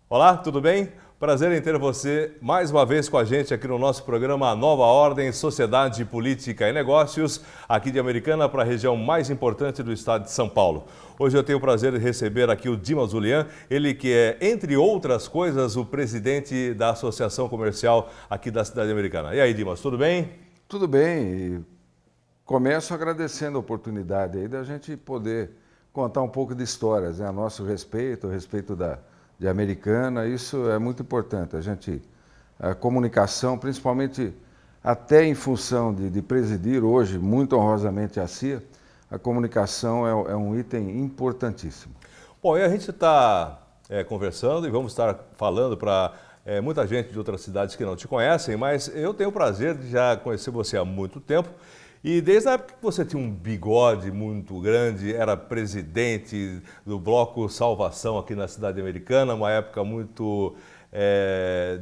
Olá, tudo bem? Prazer em ter você mais uma vez com a gente aqui no nosso programa Nova Ordem, Sociedade, Política e Negócios, aqui de Americana para a região mais importante do estado de São Paulo. Hoje eu tenho o prazer de receber aqui o Dimas Julian, ele que é, entre outras coisas, o presidente da Associação Comercial aqui da cidade americana. E aí, Dimas, tudo bem? Tudo bem, e começo agradecendo a oportunidade aí da gente poder contar um pouco de histórias, né, a nosso respeito, a respeito de Americana. Isso é muito importante, a comunicação, principalmente até em função de presidir hoje, muito honrosamente a CIA, a comunicação é um item importantíssimo. Bom, e a gente está conversando e vamos estar falando para muita gente de outras cidades que não te conhecem, mas eu tenho o prazer de já conhecer você há muito tempo. E desde a época que você tinha um bigode muito grande, era presidente do Bloco Salvação aqui na cidade americana, uma época muito,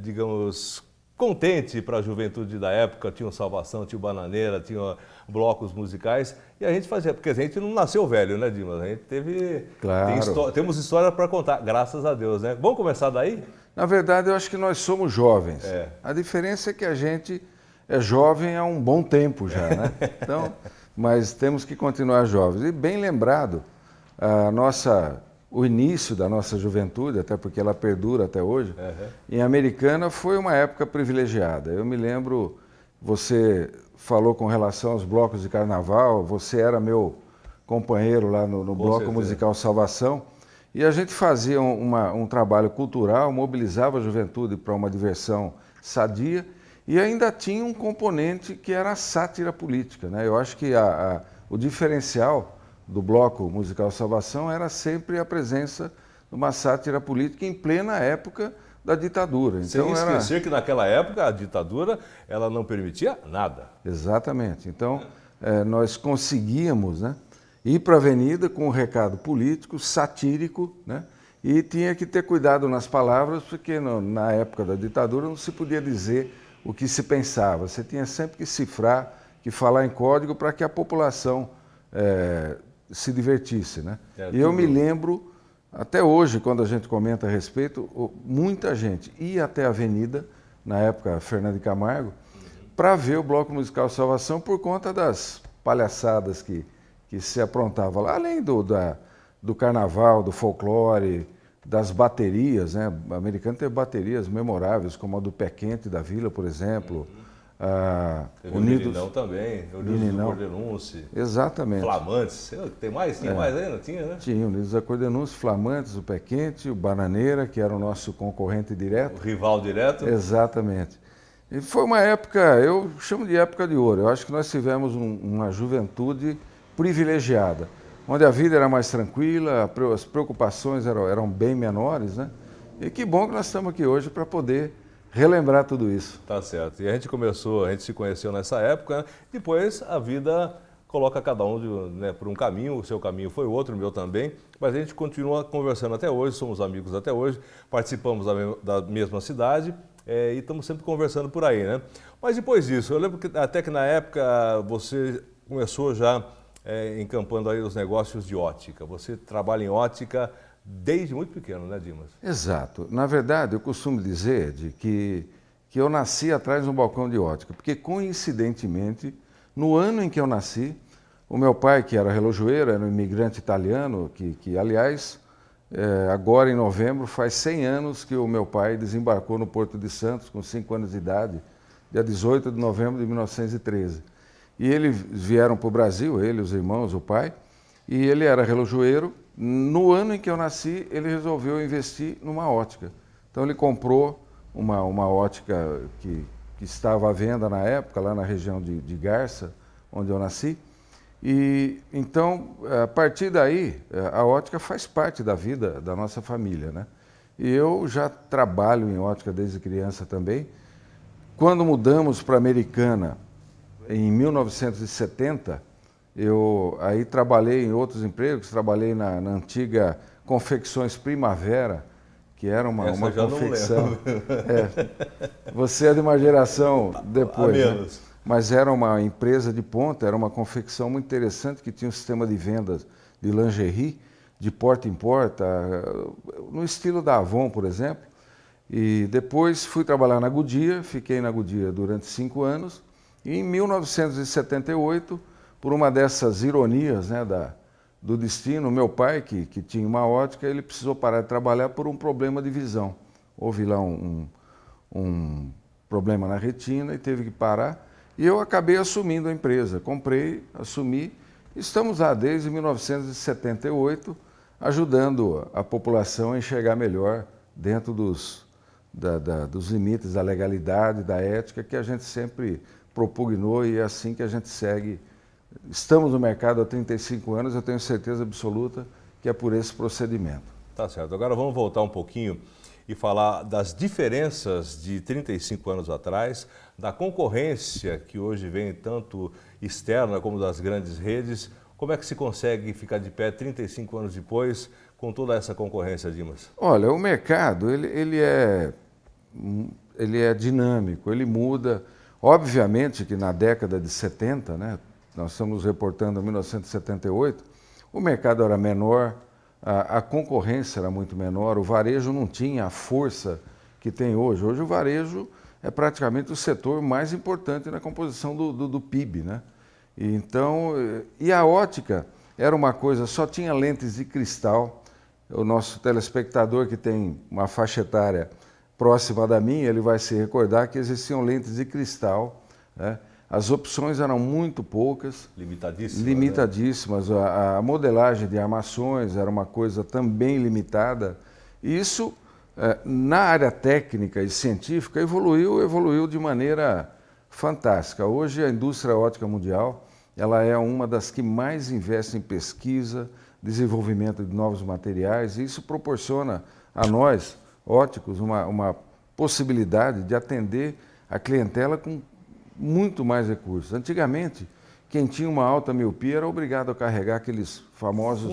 digamos, contente para a juventude da época. Tinha o Salvação, tinha o Bananeira, tinha blocos musicais. E a gente fazia, porque a gente não nasceu velho, né, Dimas? A gente teve, Claro. temos história para contar, graças a Deus, né? Vamos começar daí? Na verdade, eu acho que nós somos jovens. É. A diferença é que a gente é jovem há um bom tempo já, né? Então, mas temos que continuar jovens. E bem lembrado, o início da nossa juventude, até porque ela perdura até hoje, em Americana foi uma época privilegiada. Eu me lembro, você falou com relação aos blocos de carnaval, você era meu companheiro lá no Bloco certeza. Musical Salvação, e a gente fazia um trabalho cultural, mobilizava a juventude para uma diversão sadia, e ainda tinha um componente que era a sátira política, né? Eu acho que o diferencial do Bloco Musical Salvação era sempre a presença de uma sátira política em plena época da ditadura. Sem esquecer que naquela época a ditadura ela não permitia nada. Exatamente. Então, nós conseguíamos, né, ir para a avenida com um recado político, satírico, né, e tinha que ter cuidado nas palavras, porque na época da ditadura não se podia dizer o que se pensava. Você tinha sempre que cifrar, que falar em código para que a população se divertisse, né? E eu me lembro, até hoje, quando a gente comenta a respeito, muita gente ia até a avenida, na época Fernando de Camargo, para ver o Bloco Musical Salvação por conta das palhaçadas que se aprontavam lá, além do carnaval, do folclore, das baterias, né? O americano teve baterias memoráveis, como a do Pé Quente da Vila, por exemplo. Teve o Meninão também, o Unidos do Cordenúncio. Exatamente. Flamantes, tem mais? Tinha mais ainda? Tinha, né? Tinha o Unidos do Cordenúncio, Flamantes, o Pé Quente, o Bananeira, que era o nosso concorrente direto. O rival direto. Exatamente. E foi uma época, eu chamo de época de ouro. Eu acho que nós tivemos uma juventude privilegiada, onde a vida era mais tranquila, as preocupações eram bem menores, né? E que bom que nós estamos aqui hoje para poder relembrar tudo isso. Tá certo. E a gente se conheceu nessa época, né? Depois a vida coloca cada um, né, por um caminho, o seu caminho foi outro, o meu também, mas a gente continua conversando até hoje, somos amigos até hoje, participamos da mesma cidade e estamos sempre conversando por aí, né? Mas depois disso, eu lembro que até que na época você começou já encampando aí os negócios de ótica. Você trabalha em ótica desde muito pequeno, né, Dimas? Exato. Na verdade, eu costumo dizer que eu nasci atrás de um balcão de ótica, porque coincidentemente, no ano em que eu nasci, o meu pai, que era relojoeiro, era um imigrante italiano, que aliás, agora em novembro, faz 100 anos que o meu pai desembarcou no Porto de Santos, com 5 anos de idade, dia 18 de novembro de 1913. E eles vieram para o Brasil, ele, os irmãos, o pai, e ele era relojoeiro. No ano em que eu nasci, ele resolveu investir numa ótica. Então ele comprou uma ótica que estava à venda na época, lá na região de Garça, onde eu nasci. E então, a partir daí, a ótica faz parte da vida da nossa família, né? E eu já trabalho em ótica desde criança também. Quando mudamos para Americana, em 1970, eu aí trabalhei em outros empregos, trabalhei na antiga Confecções Primavera, que era uma confecção. Você é de uma geração depois, né? Mas era uma empresa de ponta, era uma confecção muito interessante que tinha um sistema de vendas de lingerie, de porta em porta, no estilo da Avon, por exemplo. E depois fui trabalhar na Goodyear, fiquei na Goodyear durante 5 anos. E em 1978, por uma dessas ironias, né, do destino, meu pai, que tinha uma ótica, ele precisou parar de trabalhar por um problema de visão. Houve lá um problema na retina e teve que parar. E eu acabei assumindo a empresa. Comprei, assumi. Estamos lá desde 1978, ajudando a população a enxergar melhor dentro dos limites da legalidade, da ética, que a gente sempre propugnou e é assim que a gente segue. Estamos no mercado há 35 anos, eu tenho certeza absoluta que é por esse procedimento. Tá certo. Agora vamos voltar um pouquinho e falar das diferenças de 35 anos atrás, da concorrência que hoje vem tanto externa como das grandes redes. Como é que se consegue ficar de pé 35 anos depois com toda essa concorrência, Dimas? Olha, o mercado ele é dinâmico, ele muda. Obviamente que na década de 70, né, nós estamos reportando 1978, o mercado era menor, a concorrência era muito menor, o varejo não tinha a força que tem hoje. Hoje o varejo é praticamente o setor mais importante na composição do PIB, né? E a ótica era uma coisa, só tinha lentes de cristal. O nosso telespectador que tem uma faixa etária próxima da minha, ele vai se recordar que existiam lentes de cristal, né? As opções eram muito poucas. Limitadíssimas. Limitadíssimas. Né? A modelagem de armações era uma coisa também limitada. E isso, na área técnica e científica, evoluiu de maneira fantástica. Hoje a indústria óptica mundial, ela é uma das que mais investe em pesquisa, desenvolvimento de novos materiais, e isso proporciona a nós, ópticos, uma possibilidade de atender a clientela com muito mais recursos. Antigamente, quem tinha uma alta miopia era obrigado a carregar aqueles famosos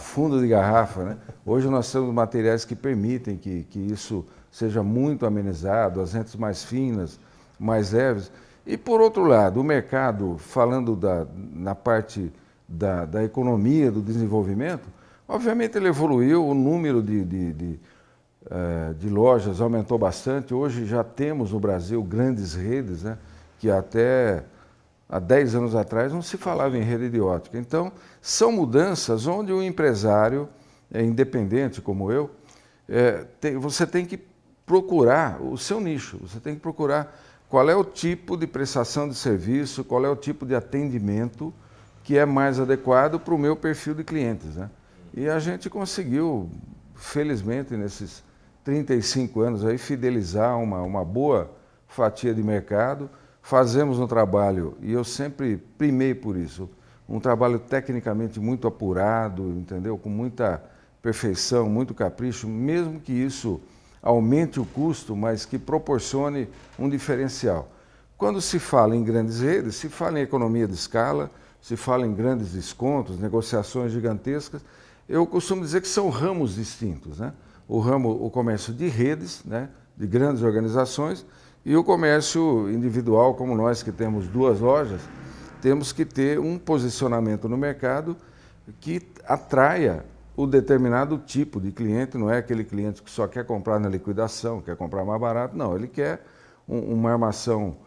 fundo de garrafa, né? Hoje nós temos materiais que permitem que isso seja muito amenizado, as lentes mais finas, mais leves. E, por outro lado, o mercado, falando na parte da economia, do desenvolvimento, obviamente ele evoluiu, o número de lojas aumentou bastante. Hoje já temos no Brasil grandes redes, né, que até há 10 anos atrás não se falava em rede de ótica. Então, são mudanças onde o empresário, independente como eu, você tem que procurar o seu nicho, você tem que procurar qual é o tipo de prestação de serviço, qual é o tipo de atendimento que é mais adequado para o meu perfil de clientes, né? E a gente conseguiu, felizmente, nesses 35 anos, aí, fidelizar uma boa fatia de mercado. Fazemos um trabalho, e eu sempre primei por isso, um trabalho tecnicamente muito apurado, entendeu? Com muita perfeição, muito capricho, mesmo que isso aumente o custo, mas que proporcione um diferencial. Quando se fala em grandes redes, se fala em economia de escala, se fala em grandes descontos, negociações gigantescas. Eu costumo dizer que são ramos distintos, né? O comércio de redes, né, de grandes organizações, e o comércio individual, como nós que temos 2 lojas, temos que ter um posicionamento no mercado que atraia o determinado tipo de cliente. Não é aquele cliente que só quer comprar na liquidação, quer comprar mais barato, não. Ele quer uma armação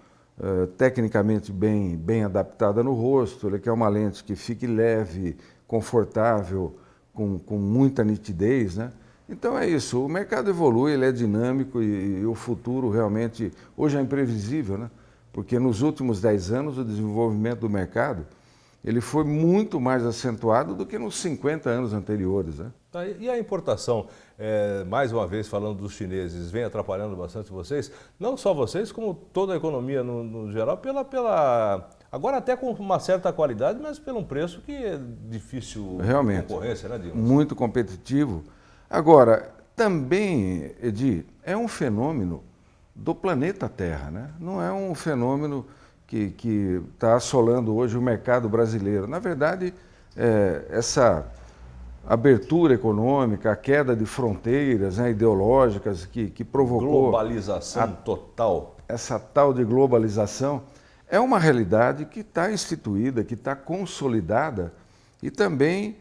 tecnicamente bem adaptada no rosto, ele quer uma lente que fique leve, confortável, com muita nitidez, né? Então é isso, o mercado evolui, ele é dinâmico e o futuro realmente, hoje é imprevisível, né? Porque nos últimos 10 anos o desenvolvimento do mercado, ele foi muito mais acentuado do que nos 50 anos anteriores, né? E a importação, mais uma vez falando dos chineses, vem atrapalhando bastante vocês? Não só vocês, como toda a economia no geral, agora até com uma certa qualidade, mas pelo um preço que é difícil realmente, de concorrência, né, Dimas? Muito competitivo. Agora, também, Edi, é um fenômeno do planeta Terra, né? Não é um fenômeno que está assolando hoje o mercado brasileiro. Na verdade, essa abertura econômica, a queda de fronteiras, né, ideológicas que provocou... Globalização total. Essa tal de globalização é uma realidade que está instituída, que está consolidada, e também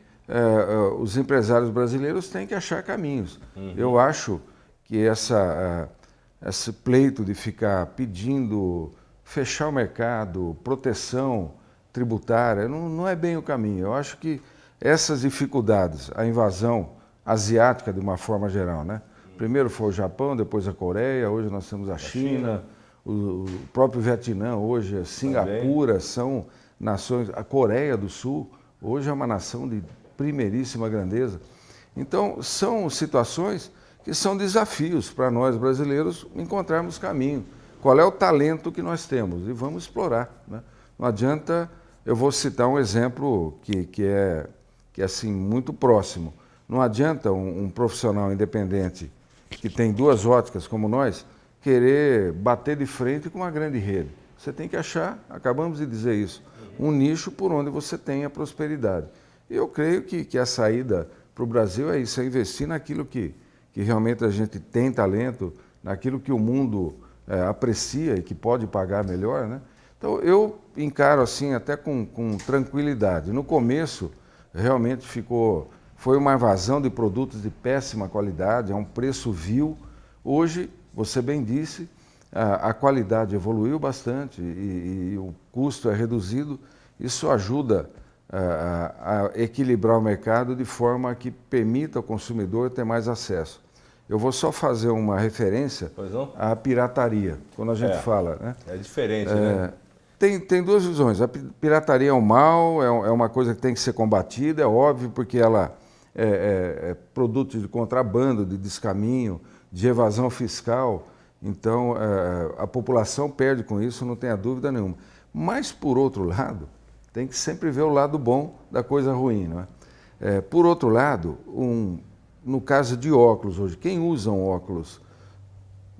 os empresários brasileiros têm que achar caminhos. Eu acho que esse pleito de ficar pedindo fechar o mercado, proteção tributária, não é bem o caminho. Eu acho que essas dificuldades, a invasão asiática de uma forma geral, né? Primeiro foi o Japão, depois a Coreia, hoje nós temos a China. O próprio Vietnã hoje, a Singapura, são nações, a Coreia do Sul hoje é uma nação de primeiríssima grandeza. Então, são situações que são desafios para nós brasileiros encontrarmos caminho. Qual é o talento que nós temos? E vamos explorar, né? Não adianta, eu vou citar um exemplo que é assim, muito próximo. Não adianta um profissional independente que tem duas óticas como nós, querer bater de frente com uma grande rede. Você tem que achar, acabamos de dizer isso, um nicho por onde você tenha prosperidade. Eu creio que a saída para o Brasil é isso, é investir naquilo que realmente a gente tem talento, naquilo que o mundo aprecia e que pode pagar melhor, né? Então eu encaro assim até com tranquilidade. No começo realmente foi uma invasão de produtos de péssima qualidade, a um preço vil. Hoje, você bem disse, a qualidade evoluiu bastante e o custo é reduzido. Isso ajuda a equilibrar o mercado de forma que permita ao consumidor ter mais acesso. Eu vou só fazer uma referência à pirataria, quando a gente fala, né? É diferente, né? Tem duas visões. A pirataria é um mal, é uma coisa que tem que ser combatida, é óbvio, porque ela é produto de contrabando, de descaminho, de evasão fiscal. Então, a população perde com isso, não tenha dúvida nenhuma. Mas, por outro lado, tem que sempre ver o lado bom da coisa ruim, não é? Por outro lado, no caso de óculos hoje, quem usa um óculos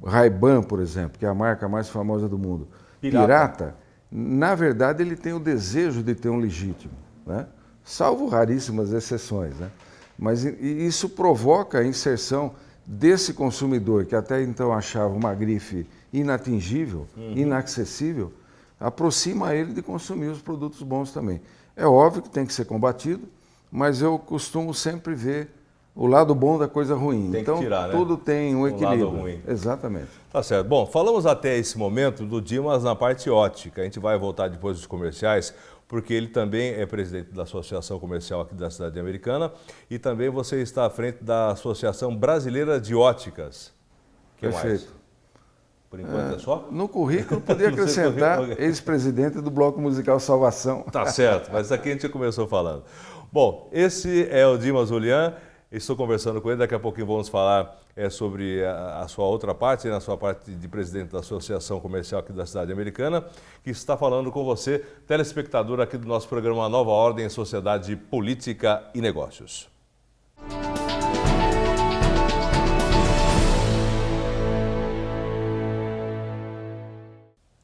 Ray-Ban, por exemplo, que é a marca mais famosa do mundo, pirata, na verdade ele tem o desejo de ter um legítimo, né? Salvo raríssimas exceções, né? Mas isso provoca a inserção desse consumidor que até então achava uma grife inatingível, inacessível, aproxima ele de consumir os produtos bons também. É óbvio que tem que ser combatido, mas eu costumo sempre ver o lado bom da coisa ruim. Tem então, que tirar, né? tudo tem um equilíbrio. Lado ruim. Exatamente. Tá certo. Bom, falamos até esse momento do Dimas na parte ótica. A gente vai voltar depois dos comerciais, porque ele também é presidente da Associação Comercial aqui da cidade americana e também você está à frente da Associação Brasileira de Óticas. Que Perfeito. mais? Por enquanto é só? No currículo, podia acrescentar ex-presidente do Bloco Musical Salvação. Tá certo, mas aqui a gente começou falando. Bom, esse é o Dimas Julian. Estou conversando com ele, daqui a pouquinho vamos falar sobre a sua outra parte, na sua parte de presidente da Associação Comercial aqui da cidade americana, que está falando com você, telespectador aqui do nosso programa Nova Ordem, Sociedade, Política e Negócios.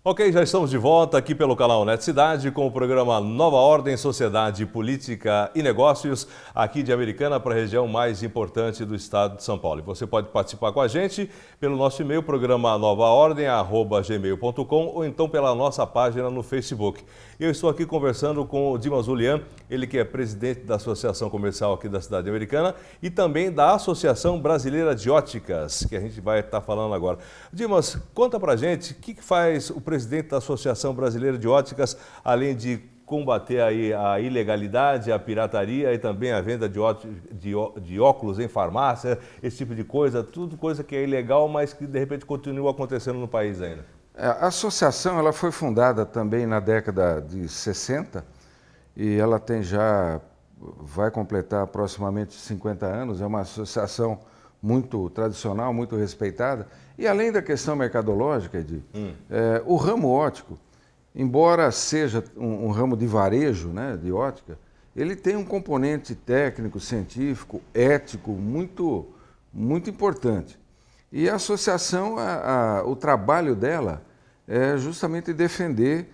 Ok, já estamos de volta aqui pelo canal Net Cidade com o programa Nova Ordem, Sociedade, Política e Negócios, aqui de Americana para a região mais importante do estado de São Paulo. E você pode participar com a gente pelo nosso e-mail, programa novaordem@gmail.com ou então pela nossa página no Facebook. Eu estou aqui conversando com o Dimas Julian, ele que é presidente da Associação Comercial aqui da cidade americana e também da Associação Brasileira de Óticas, que a gente vai estar falando agora. Dimas, conta pra gente o que faz o presidente da Associação Brasileira de Óticas, além de combater aí a ilegalidade, a pirataria e também a venda de óculos em farmácia, esse tipo de coisa, tudo coisa que é ilegal, mas que de repente continua acontecendo no país ainda. A associação ela foi fundada também na década de 60 e ela vai completar aproximadamente 50 anos, é uma associação muito tradicional, muito respeitada. E além da questão mercadológica, Edi, o ramo óptico, embora seja um ramo de varejo, né, de ótica, ele tem um componente técnico, científico, ético muito, muito importante. E a associação, o trabalho dela é justamente defender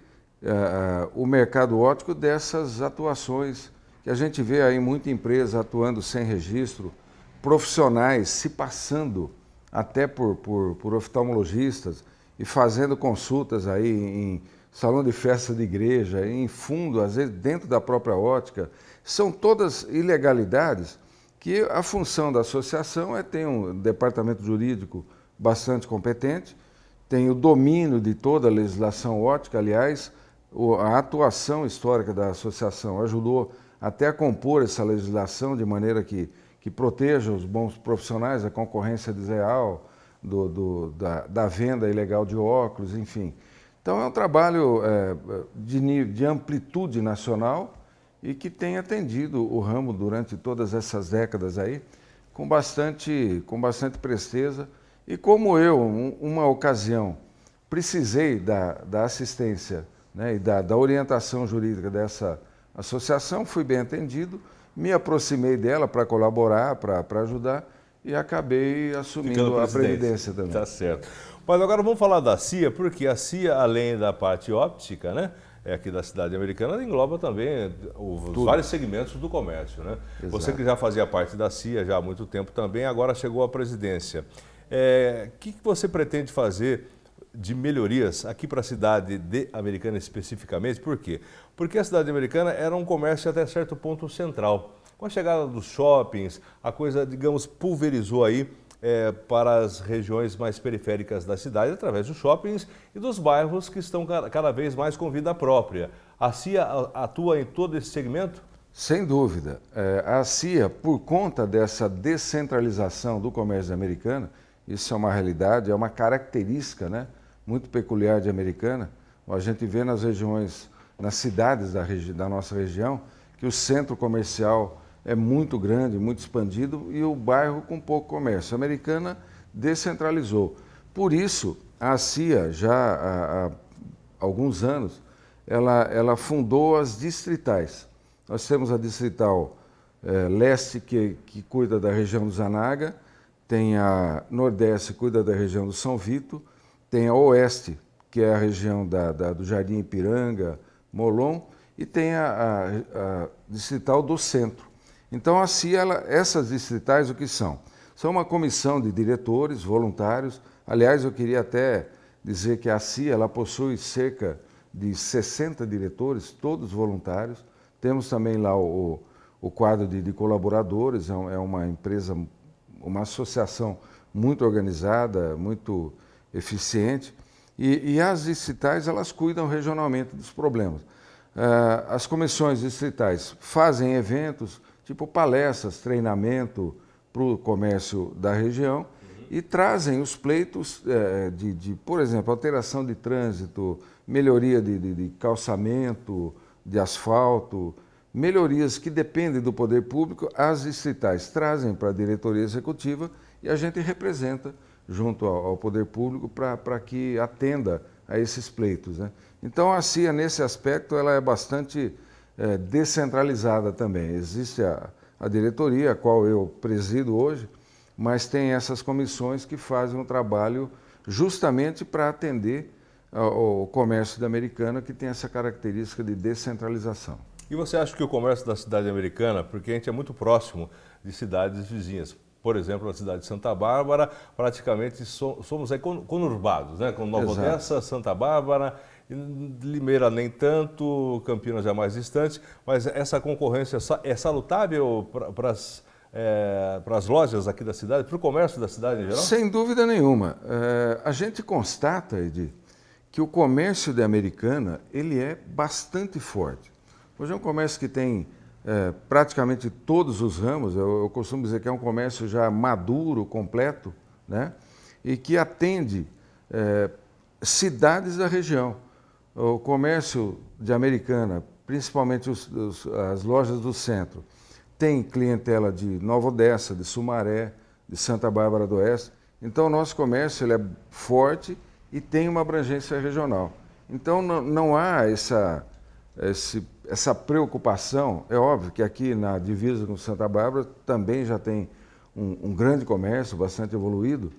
o mercado óptico dessas atuações que a gente vê aí muita empresa atuando sem registro, profissionais se passando até por oftalmologistas e fazendo consultas aí em salão de festa de igreja, em fundo, às vezes dentro da própria ótica. São todas ilegalidades que a função da associação é ter um departamento jurídico bastante competente, tem o domínio de toda a legislação ótica, aliás, a atuação histórica da associação ajudou até a compor essa legislação de maneira que proteja os bons profissionais, a concorrência desleal, da venda ilegal de óculos, enfim. Então é um trabalho de amplitude nacional e que tem atendido o ramo durante todas essas décadas aí com bastante presteza. E como eu, uma ocasião, precisei da assistência, né, e da orientação jurídica dessa associação, fui bem atendido, me aproximei dela para colaborar, para ajudar e acabei assumindo a presidência também. Tá certo. Mas agora vamos falar da CIA, porque a CIA, além da parte óptica, né, aqui da cidade americana, engloba também os vários segmentos do comércio, né? Exato. Você que já fazia parte da CIA já há muito tempo também, agora chegou à presidência. Que você pretende fazer de melhorias aqui para a cidade americana especificamente? Por quê? Porque a cidade americana era um comércio até certo ponto central. Com a chegada dos shoppings, a coisa, digamos, pulverizou aí para as regiões mais periféricas da cidade, através dos shoppings e dos bairros que estão cada vez mais com vida própria. A CIA atua em todo esse segmento? Sem dúvida. A CIA, por conta dessa descentralização do comércio americano, isso é uma realidade, é uma característica, né, muito peculiar de Americana. A gente vê nas regiões, nas cidades da nossa região, que o centro comercial é muito grande, muito expandido e o bairro com pouco comércio. A Americana descentralizou. Por isso, a CIA, já há alguns anos, ela fundou as distritais. Nós temos a Distrital Leste, que cuida da região do Zanaga, tem a Nordeste, que cuida da região do São Vito, tem a Oeste, que é a região do Jardim Ipiranga, Molon, e tem a Distrital do Centro. Então, a CIA, essas distritais, o que são? São uma comissão de diretores voluntários. Aliás, eu queria até dizer que a CIA ela possui cerca de 60 diretores, todos voluntários. Temos também lá o quadro de colaboradores, é uma empresa, uma associação muito organizada, muito eficiente. E as distritais, elas cuidam regionalmente dos problemas. As comissões distritais fazem eventos, tipo palestras, treinamento para o comércio da região e trazem os pleitos por exemplo, alteração de trânsito, melhoria de calçamento, de asfalto, melhorias que dependem do poder público, as distritais trazem para a diretoria executiva e a gente representa junto ao poder público para que atenda a esses pleitos, né? Então a CIA, nesse aspecto, ela é bastante descentralizada também. Existe a diretoria, a qual eu presido hoje, mas tem essas comissões que fazem um trabalho justamente para atender ao comércio da Americana, que tem essa característica de descentralização. E você acha que o comércio da cidade americana, porque a gente é muito próximo de cidades vizinhas, por exemplo, na cidade de Santa Bárbara, praticamente somos aí conurbados, né? Com Nova Odessa, Santa Bárbara, Limeira nem tanto, Campinas já mais distante, mas essa concorrência é salutável para as lojas aqui da cidade, para o comércio da cidade em geral? Sem dúvida nenhuma. A gente constata, Edi, que o comércio de Americana ele é bastante forte. Hoje é um comércio que tem praticamente todos os ramos. Eu costumo dizer que é um comércio já maduro, completo, né? E que atende cidades da região. O comércio de Americana, principalmente as lojas do centro, tem clientela de Nova Odessa, de Sumaré, de Santa Bárbara do Oeste. Então, o nosso comércio ele é forte e tem uma abrangência regional. Então, não há essa preocupação. É óbvio que aqui na divisa com Santa Bárbara também já tem um grande comércio, bastante evoluído,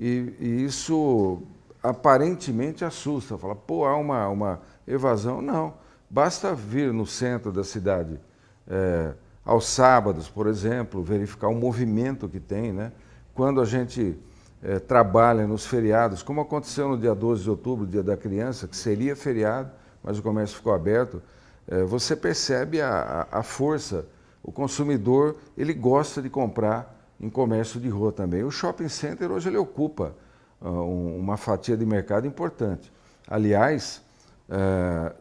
e isso aparentemente assusta. Fala, pô, há uma evasão. Não, basta vir no centro da cidade aos sábados, por exemplo, verificar o movimento que tem, né? Quando a gente trabalha nos feriados, como aconteceu no dia 12 de outubro, Dia da Criança, que seria feriado, mas o comércio ficou aberto, você percebe a força, o consumidor ele gosta de comprar em comércio de rua também. O shopping center hoje ele ocupa uma fatia de mercado importante. Aliás,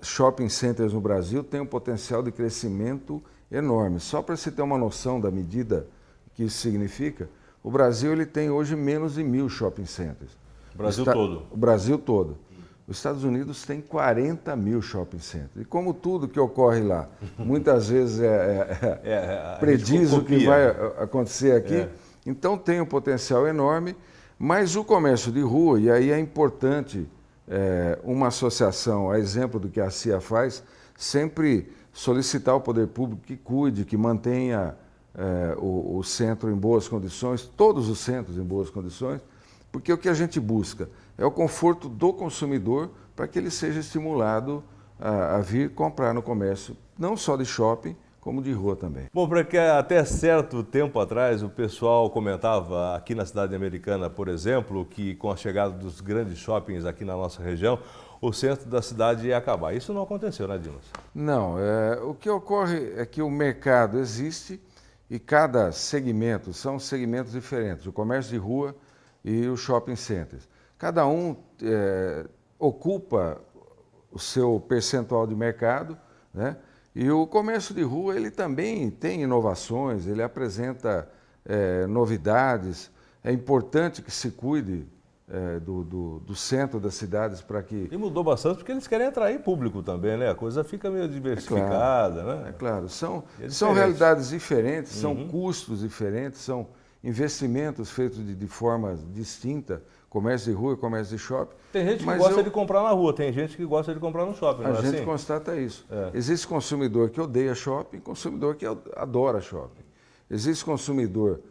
shopping centers no Brasil têm um potencial de crescimento enorme. Só para você ter uma noção da medida que isso significa, o Brasil ele tem hoje menos de 1.000 shopping centers. O Brasil todo? O Brasil todo. Os Estados Unidos tem 40.000 shopping centers. E como tudo que ocorre lá, muitas vezes prediz o que vai acontecer aqui, então tem um potencial enorme, mas o comércio de rua, e aí é importante uma associação, a exemplo do que a CIA faz, sempre solicitar ao poder público que cuide, que mantenha o centro em boas condições, todos os centros em boas condições, porque o que a gente busca é o conforto do consumidor para que ele seja estimulado a vir comprar no comércio, não só de shopping, como de rua também. Bom, porque até certo tempo atrás o pessoal comentava aqui na cidade americana, por exemplo, que com a chegada dos grandes shoppings aqui na nossa região, o centro da cidade ia acabar. Isso não aconteceu, né, Dimas? Não, o que ocorre é que o mercado existe e cada segmento, são segmentos diferentes, o comércio de rua e os shopping centers. Cada um ocupa o seu percentual de mercado, né? E o comércio de rua ele também tem inovações, ele apresenta novidades. É importante que se cuide do centro das cidades para que... E mudou bastante porque eles querem atrair público também, né? A coisa fica meio diversificada, né? É claro, são realidades diferentes, são custos diferentes, são investimentos feitos de forma distinta, comércio de rua e comércio de shopping. Tem gente que gosta de comprar na rua, tem gente que gosta de comprar no shopping, não é assim? A gente constata isso. Existe consumidor que odeia shopping, consumidor que adora shopping. Existe consumidor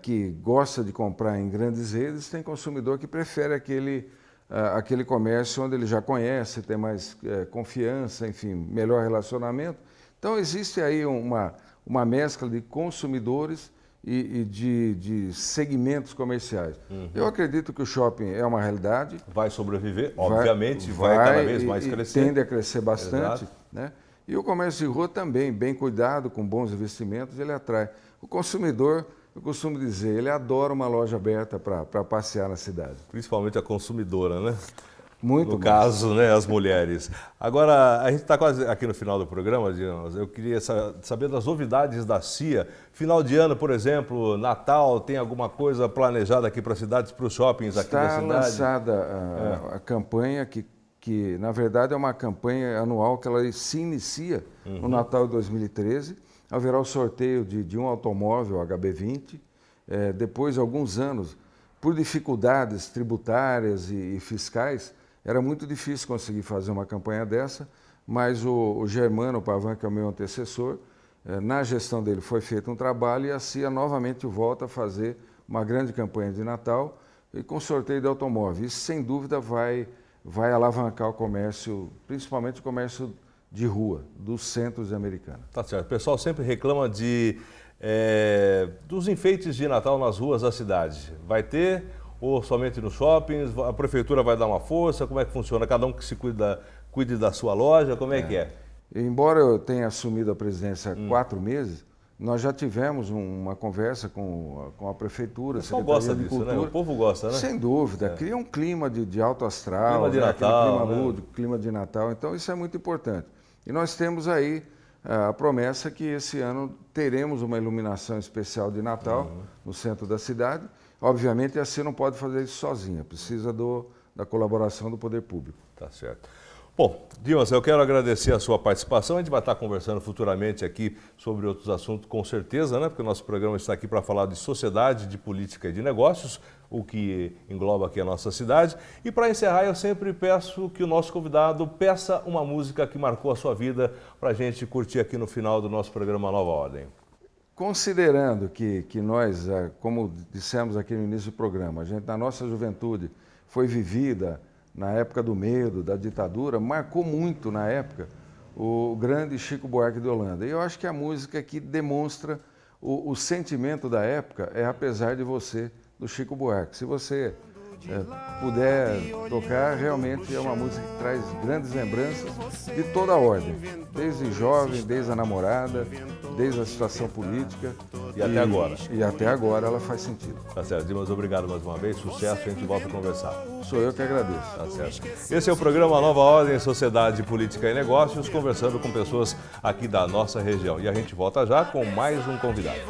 que gosta de comprar em grandes redes, tem consumidor que prefere aquele comércio onde ele já conhece, tem mais confiança, enfim, melhor relacionamento. Então existe aí uma mescla de consumidores e de segmentos comerciais. Eu acredito que o shopping é uma realidade. Vai sobreviver, obviamente, vai cada vez mais crescer. Tende a crescer bastante, né? E o comércio de rua também, bem cuidado, com bons investimentos, ele atrai. O consumidor, eu costumo dizer, ele adora uma loja aberta para passear na cidade. Principalmente a consumidora, né? Muito no caso, né, as mulheres. Agora, a gente está quase aqui no final do programa, Dimas. Eu queria saber das novidades da CIA. Final de ano, por exemplo, Natal, tem alguma coisa planejada aqui para as cidades, para os shoppings aqui da cidade? Está lançada a campanha, que na verdade é uma campanha anual que ela se inicia no Natal de 2013. Haverá o sorteio de um automóvel HB20. Depois de alguns anos, por dificuldades tributárias e fiscais, era muito difícil conseguir fazer uma campanha dessa, mas o Germano Pavan, que é o meu antecessor, na gestão dele foi feito um trabalho e a CIA novamente volta a fazer uma grande campanha de Natal e com sorteio de automóvel. Isso, sem dúvida, vai alavancar o comércio, principalmente o comércio de rua, dos centros de Americana. Tá certo. O pessoal sempre reclama dos enfeites de Natal nas ruas da cidade. Vai ter ou somente nos shoppings? A prefeitura vai dar uma força? Como é que funciona? Cada um que se cuide da sua loja? Como é que é? Embora eu tenha assumido a presidência há 4 meses, nós já tivemos uma conversa com a prefeitura, a Secretaria gosta disso, Cultura. Né? O povo gosta, né? Sem dúvida. Cria um clima de alto astral, clima de Natal, aquele clima lúdico, clima de Natal. Então isso é muito importante. E nós temos aí a promessa que esse ano teremos uma iluminação especial de Natal no centro da cidade. Obviamente, a CIA não pode fazer isso sozinha, precisa da colaboração do poder público. Tá certo. Bom, Dimas, eu quero agradecer a sua participação. A gente vai estar conversando futuramente aqui sobre outros assuntos, com certeza, né? Porque o nosso programa está aqui para falar de sociedade, de política e de negócios, o que engloba aqui a nossa cidade. E para encerrar, eu sempre peço que o nosso convidado peça uma música que marcou a sua vida para a gente curtir aqui no final do nosso programa Nova Ordem. Considerando que nós, como dissemos aqui no início do programa, a gente na nossa juventude foi vivida na época do medo, da ditadura, marcou muito na época o grande Chico Buarque de Holanda. E eu acho que a música que demonstra o sentimento da época é Apesar de Você, do Chico Buarque. Se você puder tocar, realmente é uma música que traz grandes lembranças de toda a ordem, desde jovem, desde a namorada, desde a situação política. E até agora. E até agora ela faz sentido. Tá certo, Dimas, obrigado mais uma vez, sucesso, a gente volta a conversar. Sou eu que agradeço. Tá certo. Esse é o programa Nova Ordem, Sociedade, Política e Negócios, conversando com pessoas aqui da nossa região. E a gente volta já com mais um convidado.